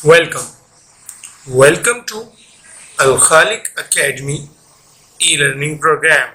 Welcome. Welcome to Al Khalik Academy e-learning program.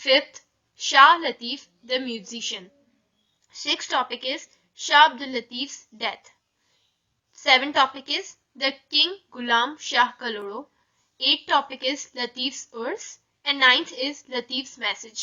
Fifth, Shah Latif the musician. Sixth topic is Shah Abdul Latif's death. Seventh topic is the King Ghulam Shah Kaloro. Eighth topic is Latif's Urs. And ninth is Latif's message.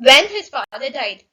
When his father died,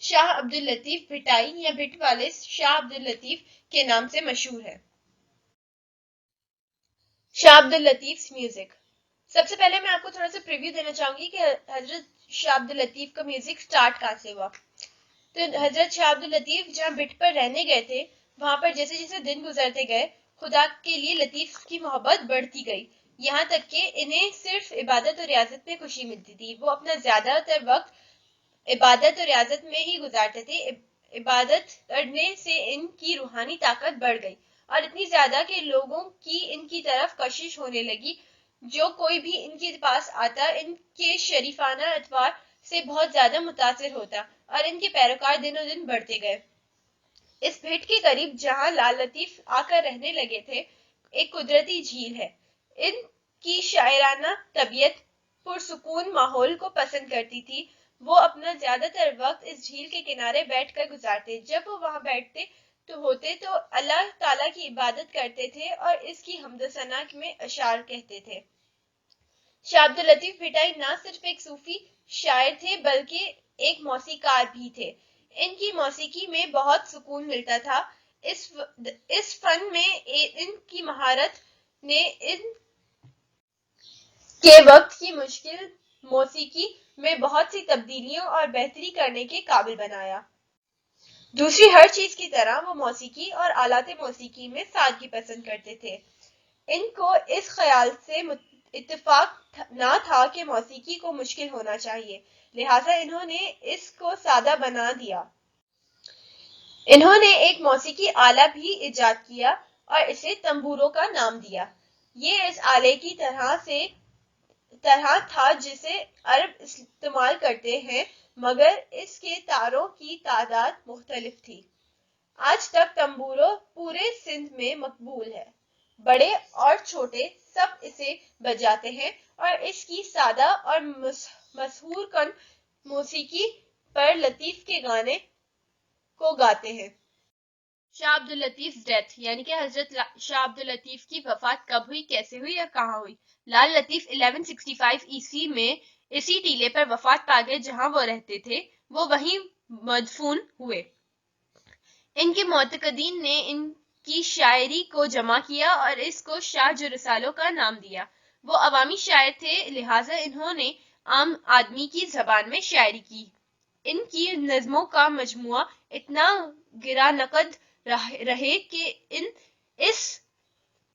شاہ عبداللطیف بھٹائی یا بھٹ والے شاہ عبداللطیف کے نام سے مشہور ہے۔ شاہ Abdul Latif music. سب سے پہلے میں آپ کو تھوڑا سا پریویو دینا چاہوں گی کہ حضرت شاہ عبداللطیف کا میوزک سٹارٹ کہاں سے ہوا۔ تو حضرت شاہ عبداللطیف جہاں بھٹ پر رہنے گئے تھے، وہاں پر جیسے جیسے دن گزرتے گئے، خدا کے لیے لطیف کی محبت بڑھتی گئی، یہاں تک کہ انہیں صرف عبادت اور ریاضت میں خوشی ملتی تھی۔ وہ اپنا زیادہ تر وقت عبادت اور ریاضت میں ہی گزارتے تھے۔ عبادت کرنے سے ان کی روحانی طاقت بڑھ گئی اور اتنی زیادہ کہ لوگوں کی ان کی طرف کشش ہونے لگی۔ جو کوئی بھی ان کے پاس آتا ان کے شریفانہ اطوار سے بہت زیادہ متاثر ہوتا اور ان کے پیروکار دنوں دن بڑھتے گئے۔ اس بھٹ کے قریب جہاں لال لطیف آ کر رہنے لگے تھے، ایک قدرتی جھیل ہے۔ ان کی شاعرانہ طبیعت پرسکون ماحول کو پسند کرتی تھی۔ وہ اپنا زیادہ تر وقت اس جھیل کے کنارے بیٹھ کر گزارتے۔ جب وہ وہاں بیٹھتے تو اللہ تعالیٰ کی عبادت کرتے تھے اور اس کی حمد و ثنا میں اشعار کہتے تھے۔ شاہ عبداللطیف بھٹائی نہ صرف ایک صوفی شاعر تھے بلکہ ایک موسیقار بھی تھے۔ ان کی موسیقی میں بہت سکون ملتا تھا۔ اس فن میں ان کی مہارت نے ان کے وقت کی مشکل موسیقی میں بہت سی تبدیلیوں اور بہتری کرنے کے قابل بنایا۔ دوسری ہر چیز کی طرح وہ موسیقی اور آلات موسیقی میں سادگی پسند کرتے تھے۔ ان کو اس خیال سے اتفاق نہ تھا کہ موسیقی کو مشکل ہونا چاہیے، لہٰذا انہوں نے اس کو سادہ بنا دیا۔ انہوں نے ایک موسیقی آلہ بھی ایجاد کیا اور اسے تنبوروں کا نام دیا۔ یہ اس آلے کی طرح تھا جسے عرب استعمال کرتے ہیں، مگر اس کے تاروں کی تعداد مختلف تھی۔ آج تک تنبوروں پورے سندھ میں مقبول ہے۔ بڑے اور چھوٹے سب اسے بجاتے ہیں اور اس کی سادہ اور مسحور کن موسیقی پر لطیف کے گانے کو گاتے ہیں۔ شاہ عبداللطیف ڈیتھ یعنی کہ حضرت شاہ عبداللطیف کی وفات کب ہوئی، کیسے ہوئی اور کہاں ہوئی۔ لال لطیف 1165 عیسوی میں اسی ٹیلے پر وفات پا گئے جہاں وہ رہتے تھے۔ وہ وہیں مدفون ہوئے۔ ان کے معتقدین نے ان کی شاعری کو جمع کیا اور اس کو شاہ جو رسالوں کا نام دیا۔ وہ عوامی شاعر تھے، لہٰذا انہوں نے عام آدمی کی زبان میں شاعری کی۔ ان کی نظموں کا مجموعہ اتنا گرا نقد رہے کہ اس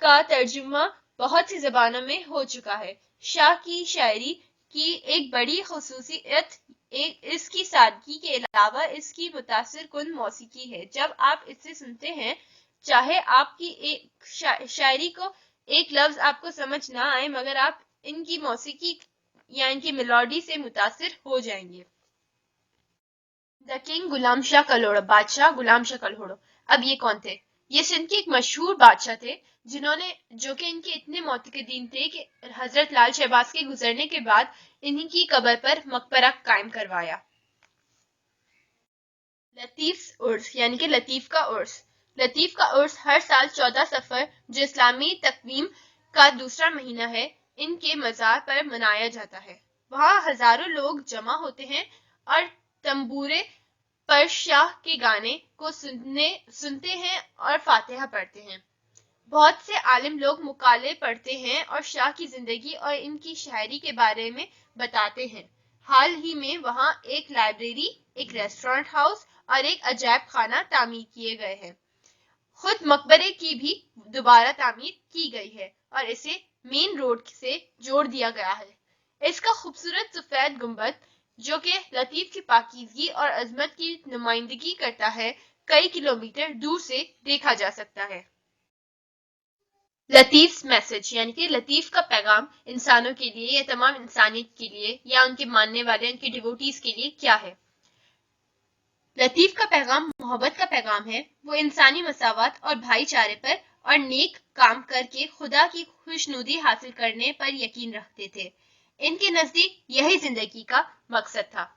کا ترجمہ بہت سی زبانوں میں ہو چکا ہے۔ شاہ کی شاعری کی ایک بڑی خصوصیت اس کی سادگی کے علاوہ اس کی متاثر کن موسیقی ہے۔ جب آپ اسے سنتے ہیں، چاہے آپ کی شاعری کو ایک لفظ آپ کو سمجھ نہ آئے، مگر آپ ان کی موسیقی یا ان کی میلوڈی سے متاثر ہو جائیں گے۔ دا کنگ غلام شاہ کلوڑ، بادشاہ غلام شاہ کلوڑ۔ اب یہ کون تھے؟ یہ سندھ کے ایک مشہور بادشاہ تھے جو کہ ان کے اتنے معتقدین تھے کہ حضرت لال شہباز کے گزرنے کے بعد انہی کی قبر پر مقبرہ قائم کروایا۔ لطیف عرس یعنی کہ لطیف کا عرس۔ لطیف کا عرس ہر سال 14 صفر جو اسلامی تقویم کا دوسرا مہینہ ہے، ان کے مزار پر منایا جاتا ہے۔ وہاں ہزاروں لوگ جمع ہوتے ہیں اور تنبورے پر شاہ کے گانے کو سنتے ہیں اور فاتحہ پڑھتے ہیں۔ بہت سے عالم لوگ مقالے پڑھتے ہیں اور شاہ کی زندگی اور ان کی شاعری کے بارے میں بتاتے ہیں۔ حال ہی میں وہاں ایک لائبریری، ایک ریسٹورانٹ ہاؤس اور ایک عجائب خانہ تعمیر کیے گئے ہیں۔ خود مقبرے کی بھی دوبارہ تعمیر کی گئی ہے اور اسے مین روڈ سے جوڑ دیا گیا ہے۔ اس کا خوبصورت سفید گنبد، جو کہ لطیف کی پاکیزگی اور عظمت کی نمائندگی کرتا ہے، کئی کلومیٹر دور سے دیکھا جا سکتا ہے۔ لطیف میسج یعنی کہ لطیف کا پیغام انسانوں کے لیے یا تمام انسانیت کے لیے یا ان کے ماننے والے، ان کے ڈیووٹیز کے لیے کیا ہے؟ لطیف کا پیغام محبت کا پیغام ہے۔ وہ انسانی مساوات اور بھائی چارے پر اور نیک کام کر کے خدا کی خوشنودی حاصل کرنے پر یقین رکھتے تھے۔ ان کے نزدیک یہی زندگی کا مقصد تھا۔